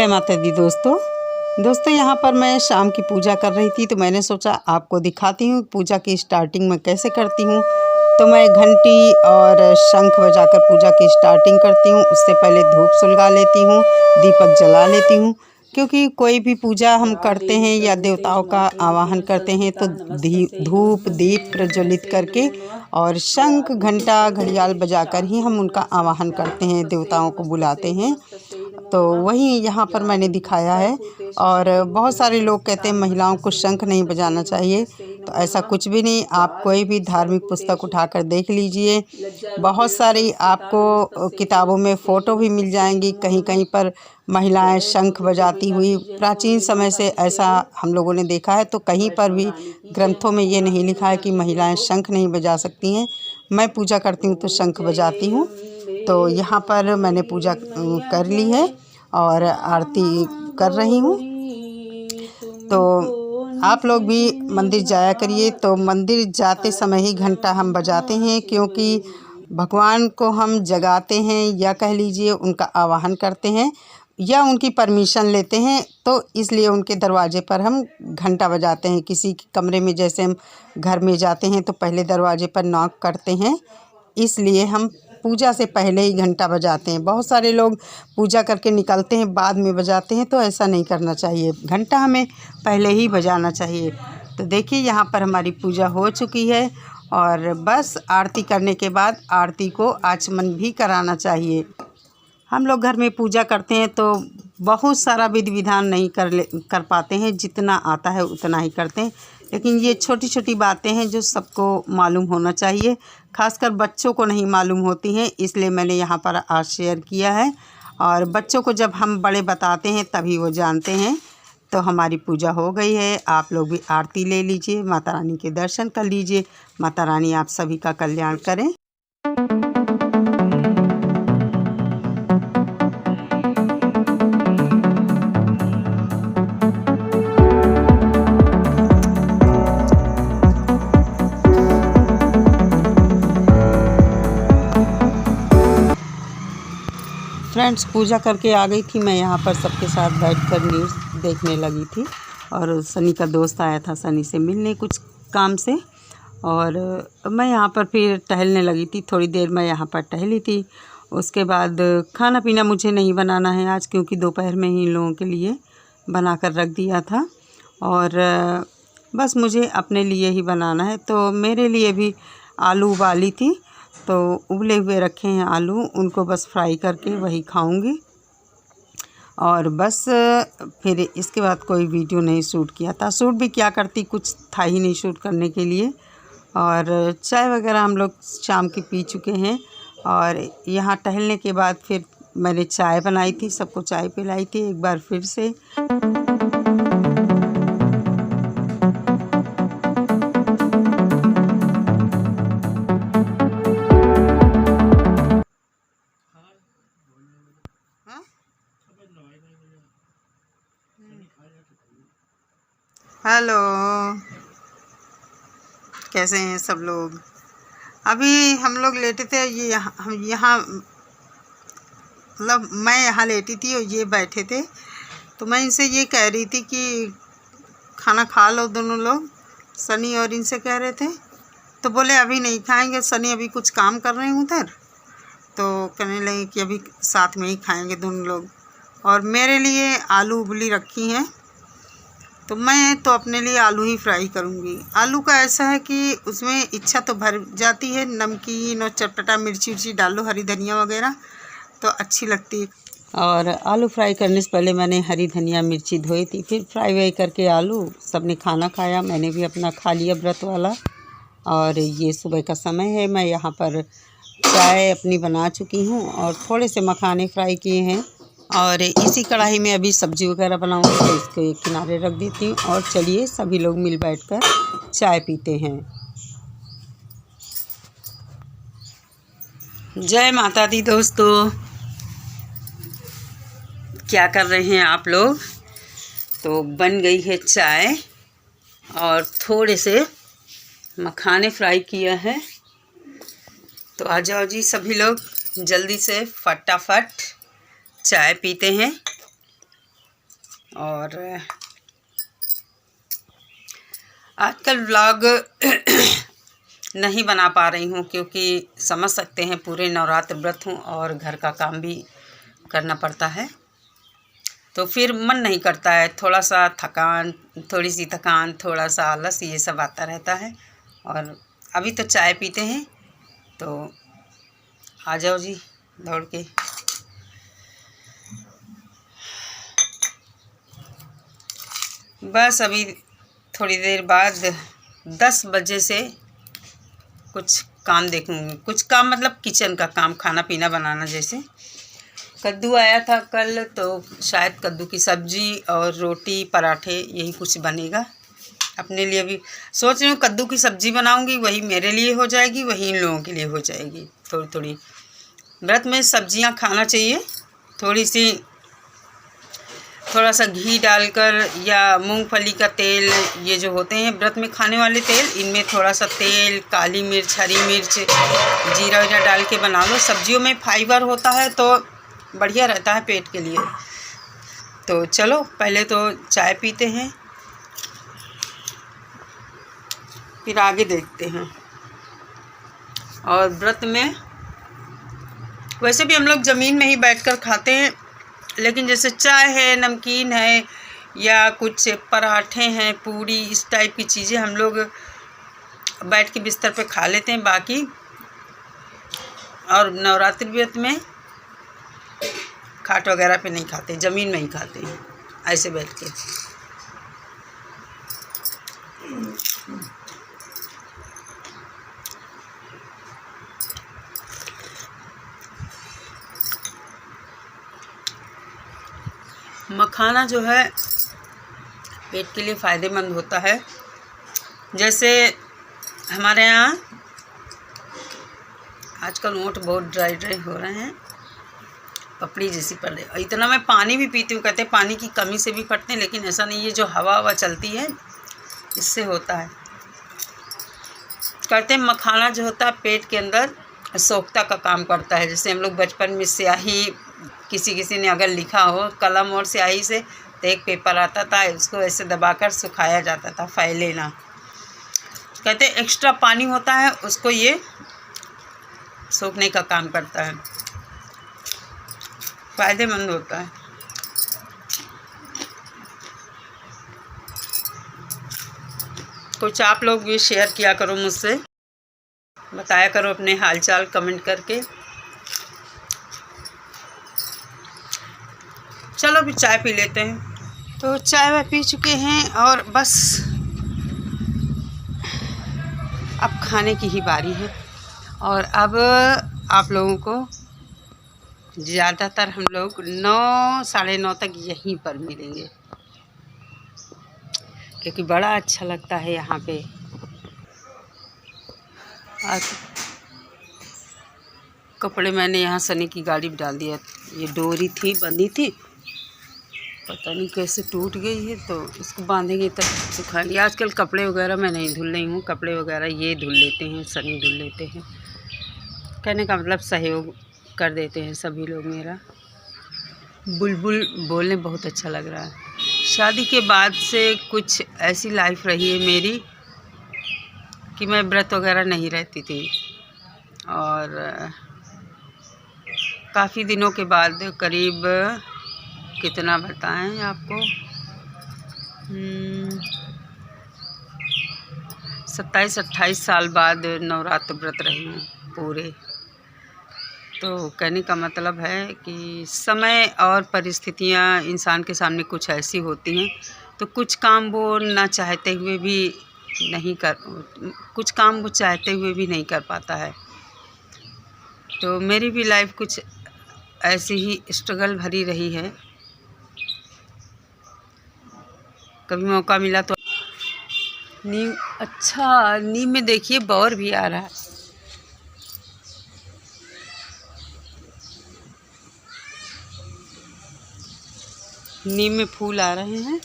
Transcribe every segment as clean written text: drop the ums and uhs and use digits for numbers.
जय माता दी दोस्तों यहाँ पर मैं शाम की पूजा कर रही थी, तो मैंने सोचा आपको दिखाती हूँ पूजा की स्टार्टिंग में कैसे करती हूँ। तो मैं घंटी और शंख बजाकर पूजा की स्टार्टिंग करती हूँ। उससे पहले धूप सुलगा लेती हूँ, दीपक जला लेती हूँ, क्योंकि कोई भी पूजा हम करते हैं या देवताओं का आवाहन करते हैं तो धूप दीप प्रज्वलित करके और शंख घंटा घड़ियाल बजाकर ही हम उनका आवाहन करते हैं, देवताओं को बुलाते हैं। तो वही यहाँ पर मैंने दिखाया है। और बहुत सारे लोग कहते हैं महिलाओं को शंख नहीं बजाना चाहिए, तो ऐसा कुछ भी नहीं। आप कोई भी धार्मिक पुस्तक उठाकर देख लीजिए, बहुत सारी आपको किताबों में फ़ोटो भी मिल जाएंगी। कहीं कहीं पर महिलाएं शंख बजाती हुई प्राचीन समय से ऐसा हम लोगों ने देखा है। तो कहीं पर भी ग्रंथों में ये नहीं लिखा है कि महिलाएं शंख नहीं बजा सकती हैं। मैं पूजा करती हूँ तो शंख बजाती हूँ। तो यहाँ पर मैंने पूजा कर ली है और आरती कर रही हूँ। तो आप लोग भी मंदिर जाया करिए। तो मंदिर जाते समय ही घंटा हम बजाते हैं, क्योंकि भगवान को हम जगाते हैं या कह लीजिए उनका आवाहन करते हैं या उनकी परमिशन लेते हैं। तो इसलिए उनके दरवाजे पर हम घंटा बजाते हैं। किसी के कमरे में जैसे हम घर में जाते हैं तो पहले दरवाजे पर नॉक करते हैं, इसलिए हम पूजा से पहले ही घंटा बजाते हैं। बहुत सारे लोग पूजा करके निकलते हैं बाद में बजाते हैं, तो ऐसा नहीं करना चाहिए। घंटा हमें पहले ही बजाना चाहिए। तो देखिए यहाँ पर हमारी पूजा हो चुकी है और बस आरती करने के बाद आरती को आचमन भी कराना चाहिए। हम लोग घर में पूजा करते हैं तो बहुत सारा विधि विधान नहीं कर पाते हैं, जितना आता है उतना ही करते हैं। लेकिन ये छोटी छोटी बातें हैं जो सबको मालूम होना चाहिए, खासकर बच्चों को नहीं मालूम होती हैं, इसलिए मैंने यहाँ पर आज शेयर किया है। और बच्चों को जब हम बड़े बताते हैं तभी वो जानते हैं। तो हमारी पूजा हो गई है। आप लोग भी आरती ले लीजिए, माता रानी के दर्शन कर लीजिए। माता रानी आप सभी का कल्याण करें। फ्रेंड्स, पूजा करके आ गई थी। मैं यहाँ पर सबके साथ बैठकर न्यूज़ देखने लगी थी और सनी का दोस्त आया था सनी से मिलने कुछ काम से, और मैं यहाँ पर फिर टहलने लगी थी। थोड़ी देर मैं यहाँ पर टहली थी। उसके बाद खाना पीना मुझे नहीं बनाना है आज, क्योंकि दोपहर में ही इन लोगों के लिए बना कर रख दिया था और बस मुझे अपने लिए ही बनाना है। तो मेरे लिए भी आलू उबाली थी, तो उबले हुए रखे हैं आलू, उनको बस फ्राई करके वही खाऊंगी। और बस फिर इसके बाद कोई वीडियो नहीं शूट किया था। शूट भी क्या करती, कुछ था ही नहीं शूट करने के लिए। और चाय वगैरह हम लोग शाम की पी चुके हैं और यहाँ टहलने के बाद फिर मैंने चाय बनाई थी, सबको चाय पिलाई थी एक बार फिर से। हेलो, कैसे हैं सब लोग? अभी हम लोग लेटे थे, ये यहाँ मतलब मैं यहाँ लेटी थी और ये बैठे थे। तो मैं इनसे ये कह रही थी कि खाना खा लो दोनों लोग। सनी और इनसे कह रहे थे, तो बोले अभी नहीं खाएंगे। सनी अभी कुछ काम कर रहे हैं उधर, तो कहने लगे कि अभी साथ में ही खाएंगे दोनों लोग। और मेरे लिए आलू उबली रखी हैं, तो मैं तो अपने लिए आलू ही फ्राई करूँगी। आलू का ऐसा है कि उसमें इच्छा तो भर जाती है, नमकीन और चटपटा मिर्ची उर्ची डालो, हरी धनिया वगैरह, तो अच्छी लगती है। और आलू फ्राई करने से पहले मैंने हरी धनिया मिर्ची धोई थी, फिर फ्राई वाई करके आलू सबने खाना खाया, मैंने भी अपना खा लिया व्रत वाला। और ये सुबह का समय है, मैं यहाँ पर चाय अपनी बना चुकी हूँ और थोड़े से मखाने फ्राई किए हैं। और इसी कढ़ाई में अभी सब्ज़ी वगैरह बनाऊंगी, तो इसको एक किनारे रख देती हूँ। और चलिए सभी लोग मिल बैठकर चाय पीते हैं। जय माता दी दोस्तों, क्या कर रहे हैं आप लोग? तो बन गई है चाय और थोड़े से मखाने फ्राई किया है। तो आ जाओ जी सभी लोग, जल्दी से फटाफट चाय पीते हैं। और आजकल व्लॉग नहीं बना पा रही हूँ क्योंकि समझ सकते हैं पूरे नवरात्र व्रत हूँ और घर का काम भी करना पड़ता है, तो फिर मन नहीं करता है। थोड़ा सा थकान, थोड़ी सी थकान, थोड़ा सा आलस, ये सब आता रहता है। और अभी तो चाय पीते हैं, तो आ जाओ जी दौड़ के। बस अभी थोड़ी देर बाद 10 बजे से कुछ काम देखूँगी। कुछ काम मतलब किचन का काम, खाना पीना बनाना। जैसे कद्दू आया था कल, तो शायद कद्दू की सब्ज़ी और रोटी पराठे यही कुछ बनेगा। अपने लिए भी सोच रही हूँ कद्दू की सब्ज़ी बनाऊँगी, वही मेरे लिए हो जाएगी, वही इन लोगों के लिए हो जाएगी। थोड़ी थोड़ी व्रत में सब्जियाँ खाना चाहिए, थोड़ा सा घी डालकर या मूंगफली का तेल, ये जो होते हैं व्रत में खाने वाले तेल, इनमें थोड़ा सा तेल, काली मिर्च, हरी मिर्च, जीरा वीरा डाल के बना लो। सब्जियों में फाइबर होता है तो बढ़िया रहता है पेट के लिए। तो चलो पहले तो चाय पीते हैं, फिर आगे देखते हैं। और व्रत में वैसे भी हम लोग ज़मीन में ही बैठकर खाते हैं, लेकिन जैसे चाय है, नमकीन है, या कुछ पराठे हैं, पूड़ी, इस टाइप की चीज़ें हम लोग बैठ के बिस्तर पे खा लेते हैं। बाकी और नवरात्रि व्रत में खाट वगैरह पे नहीं खाते, ज़मीन में ही खाते हैं ऐसे बैठ के। मखाना जो है पेट के लिए फ़ायदेमंद होता है। जैसे हमारे यहाँ आजकल ओंठ बहुत ड्राई ड्राई हो रहे हैं, पपड़ी जैसी पड़ रही है। इतना मैं पानी भी पीती हूँ, कहते हैं पानी की कमी से भी फटते हैं, लेकिन ऐसा नहीं है। जो हवा चलती है इससे होता है। कहते हैं मखाना जो होता है पेट के अंदर सोखता का काम करता है। जैसे हम लोग बचपन में स्याही, किसी ने अगर लिखा हो कलम और स्याही से, तो एक पेपर आता था, उसको ऐसे दबाकर सुखाया जाता था, फैले ना। कहते हैं एक्स्ट्रा पानी होता है, उसको ये सोखने का काम करता है, फ़ायदेमंद होता है। कुछ आप लोग भी शेयर किया करो मुझसे, बताया करो अपने हालचाल कमेंट करके। चलो भी चाय पी लेते हैं। तो चाय वह पी चुके हैं और बस अब खाने की ही बारी है। और अब आप लोगों को ज़्यादातर हम लोग 9 साढ़े 9 तक यहीं पर मिलेंगे, क्योंकि बड़ा अच्छा लगता है यहाँ पे। आज कपड़े मैंने यहाँ सनी की गाड़ी में डाल दिया। ये डोरी थी, बंधी थी, पता नहीं कैसे टूट गई है, तो इसको बांधेंगे तब सुखाएंगे। आजकल कपड़े वगैरह मैं नहीं धुल रही हूँ, कपड़े वगैरह ये धुल लेते हैं, सनी धुल लेते हैं। कहने का मतलब सहयोग कर देते हैं सभी लोग मेरा। बुलबुल बोलने बहुत अच्छा लग रहा है। शादी के बाद से कुछ ऐसी लाइफ रही है मेरी कि मैं व्रत वगैरह नहीं रहती थी, और काफ़ी दिनों के बाद, करीब कितना बताएं आपको, 27-28 साल बाद नवरात्र व्रत रही हूँ पूरे। तो कहने का मतलब है कि समय और परिस्थितियाँ इंसान के सामने कुछ ऐसी होती हैं, तो कुछ काम वो ना चाहते हुए भी कुछ काम वो चाहते हुए भी नहीं कर पाता है। तो मेरी भी लाइफ कुछ ऐसी ही स्ट्रगल भरी रही है। कभी मौका मिला तो नीम, अच्छा नीम में देखिए बौर भी आ रहा है। नीम में फूल आ रहे हैं,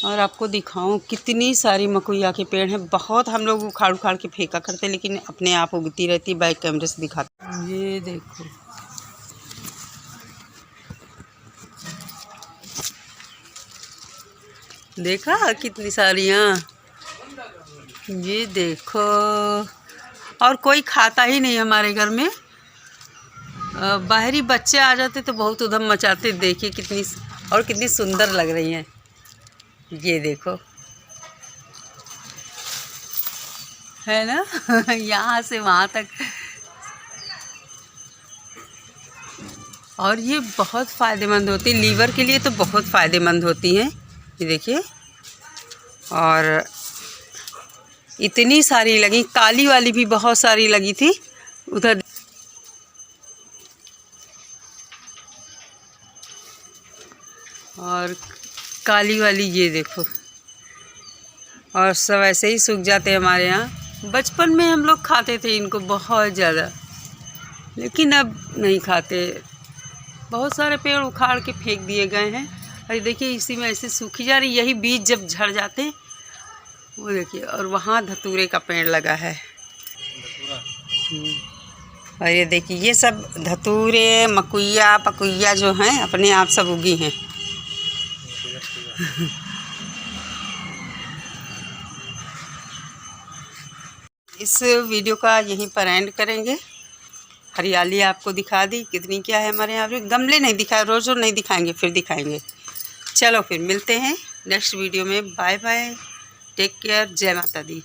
और आपको दिखाऊं कितनी सारी मकोइया के पेड़ हैं। बहुत हम लोग उखाड़ उखाड़ के फेंका करते, लेकिन अपने आप उगती रहती। बैक कैमरे से दिखाते, ये देखो देखा कितनी सारियाँ, ये देखो। और कोई खाता ही नहीं हमारे घर में। बाहरी बच्चे आ जाते तो बहुत उधम मचाते। देखिए कितनी, और कितनी सुंदर लग रही हैं। ये देखो, है ना। यहाँ से वहाँ तक। और ये बहुत फ़ायदेमंद होती है, लीवर के लिए तो बहुत फ़ायदेमंद होती हैं। ये देखिए, और इतनी सारी लगी, काली वाली भी बहुत सारी लगी थी उधर। और काली वाली ये देखो, और सब ऐसे ही सूख जाते हैं हमारे यहाँ। बचपन में हम लोग खाते थे इनको बहुत ज़्यादा, लेकिन अब नहीं खाते। बहुत सारे पेड़ उखाड़ के फेंक दिए गए हैं। और देखिए इसी में ऐसे सूखी जा रही, यही बीज जब झड़ जाते वो देखिए। और वहाँ धतूरे का पेड़ लगा है। और ये देखिए, ये सब धतूरे, मकुइया, पकुइया जो हैं अपने आप सब उगी हैं। इस वीडियो का यहीं पर एंड करेंगे। हरियाली आपको दिखा दी कितनी क्या है हमारे यहाँ पे। गमले नहीं दिखाए, रोज़ रोज़ नहीं दिखाएंगे, फिर दिखाएंगे। चलो फिर मिलते हैं नेक्स्ट वीडियो में। बाय बाय, टेक केयर, जय माता दी।